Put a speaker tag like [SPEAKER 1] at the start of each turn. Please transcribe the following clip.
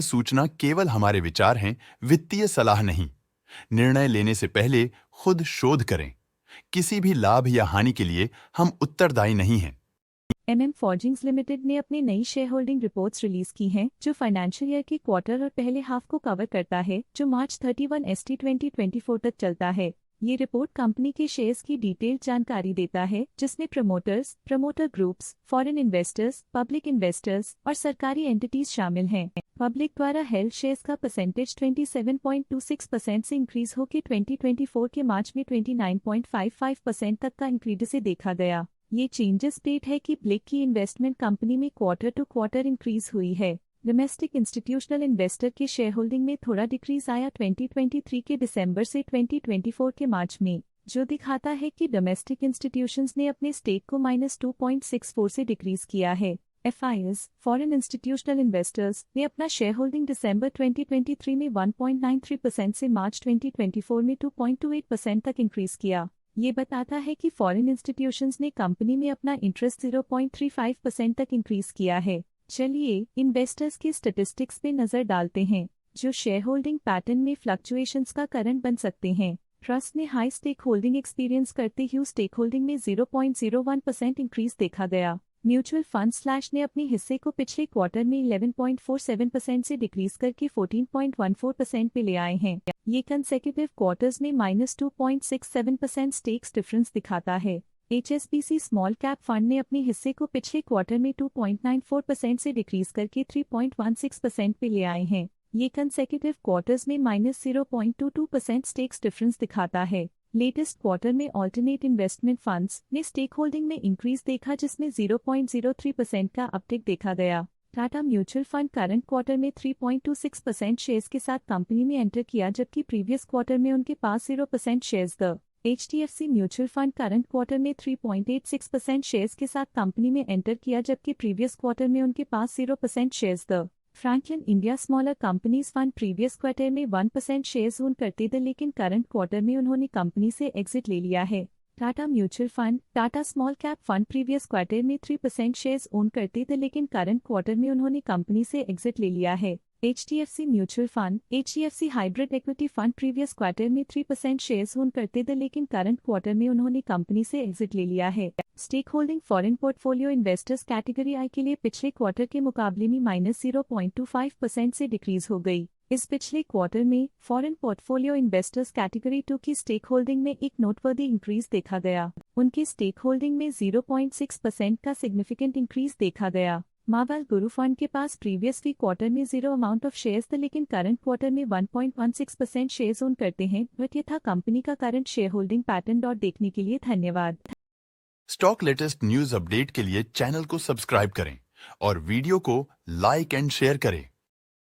[SPEAKER 1] सूचना केवल हमारे विचार हैं, वित्तीय सलाह नहीं। निर्णय लेने से पहले खुद शोध करें। किसी भी लाभ या हानि के लिए हम उत्तरदायी नहीं हैं।
[SPEAKER 2] फॉर्जिंग्स लिमिटेड ने अपनी नई शेयर होल्डिंग रिपोर्ट्स रिलीज की हैं, जो फाइनेंशियल ईयर के क्वार्टर और पहले हाफ को कवर करता है, जो मार्च 31 ST 2024 तक चलता है। ये रिपोर्ट कंपनी के शेयर्स की डिटेल्ड जानकारी देता है, जिसमें promoters, promoter groups, foreign investors, public investors और सरकारी एंटिटीज शामिल हैं। पब्लिक द्वारा हेल्ड शेयर्स का परसेंटेज 27.26% से इंक्रीज होकर 2024 के मार्च में 29.55% तक का इंक्रीज से देखा गया। ये चेंजेस डेट है कि ब्लिक की इन्वेस्टमेंट कंपनी में क्वार्टर टू क्वार्टर इंक्रीज हुई है। डोमेस्टिक इंस्टीट्यूशनल इन्वेस्टर के शेयर होल्डिंग में थोड़ा डिक्रीज आया 2023 के दिसंबर से 2024 के मार्च में, जो दिखाता है कि डोमेस्टिक इंस्टीट्यूशंस ने अपने स्टेक को -2.64 से डिक्रीज किया है। FIs, फॉरेन इंस्टीट्यूशनल इन्वेस्टर्स, ने अपना शेयर होल्डिंग दिसंबर 2023 में 1.93% से मार्च 2024 में 2.28% तक इंक्रीज किया। ये बताता है कि फॉरेन इंस्टीट्यूशंस ने कंपनी में अपना इंटरेस्ट 0.35% तक इंक्रीज किया है। चलिए इन्वेस्टर्स के स्टैटिस्टिक्स पे नजर डालते हैं, जो शेयर होल्डिंग पैटर्न में फ्लक्चुएशंस का कारण बन सकते हैं। ट्रस्ट ने हाई स्टेक होल्डिंग एक्सपीरियंस करते हुए स्टेक होल्डिंग में 0.01% इंक्रीज देखा गया। म्यूचुअल फंड स्लैश ने अपने हिस्से को पिछले क्वार्टर में 11.47% से डिक्रीज करके 14.14% पे ले आए हैं। ये कंसेक्यूटिव क्वार्टर्स में -2.67% स्टेक्स डिफरेंस दिखाता है। HSBC स्मॉल कैप फंड ने अपने हिस्से को पिछले क्वार्टर में 2.94% से डिक्रीज करके 3.16% पे ले आए हैं। ये कंसेक्यूटिव क्वार्टर्स में -0.22% स्टेक्स डिफरेंस दिखाता है। लेटेस्ट क्वार्टर में ऑल्टरनेट इन्वेस्टमेंट फंड्स ने स्टेक होल्डिंग में इंक्रीज देखा, जिसमें 0.03% का अपटिक देखा गया। Tata mutual fund current quarter में 3.26% शेयर्स के साथ कंपनी में एंटर किया, जबकि प्रीवियस क्वार्टर में उनके पास 0% shares the. HDFC mutual fund current quarter में 3.86% शेयर्स के साथ कंपनी में एंटर किया, जबकि प्रीवियस क्वार्टर में उनके पास 0% shares the. Franklin India smaller companies fund previous quarter में 1% शेयर्स ओन करते थे, लेकिन करंट क्वार्टर में उन्होंने कंपनी से एग्जिट ले लिया है। Tata mutual fund, Tata small cap fund previous quarter में 3% शेयर्स ओन करते थे, लेकिन करंट क्वार्टर में उन्होंने कंपनी से एग्जिट ले लिया है। HDFC mutual fund, HDFC hybrid equity fund previous quarter में 3% शेयर्स ओन करते थे, लेकिन करंट क्वार्टर में उन्होंने कंपनी से एग्जिट ले लिया है। Stake holding foreign portfolio investors category I के लिए पिछले क्वार्टर के मुकाबले में -0.25% से डिक्रीज हो गई। इस पिछले क्वार्टर में फॉरेन पोर्टफोलियो इन्वेस्टर्स कैटेगरी 2 की स्टेक होल्डिंग में एक नोटवर्दी इंक्रीज देखा गया। उनकी स्टेक होल्डिंग में 0.6% का सिग्निफिकेंट इंक्रीज देखा गया। मावल गुरु फंड के पास प्रीवियसली क्वार्टर में 0 अमाउंट ऑफ शेयर्स थे, लेकिन करंट क्वार्टर में 1.16% शेयर्स ओन करते हैं। बट ये था कंपनी का करंट शेयर होल्डिंग पैटर्न। देखने के लिए धन्यवाद।
[SPEAKER 1] स्टॉक लेटेस्ट न्यूज अपडेट के लिए चैनल को सब्सक्राइब करें और वीडियो को लाइक एंड शेयर करें।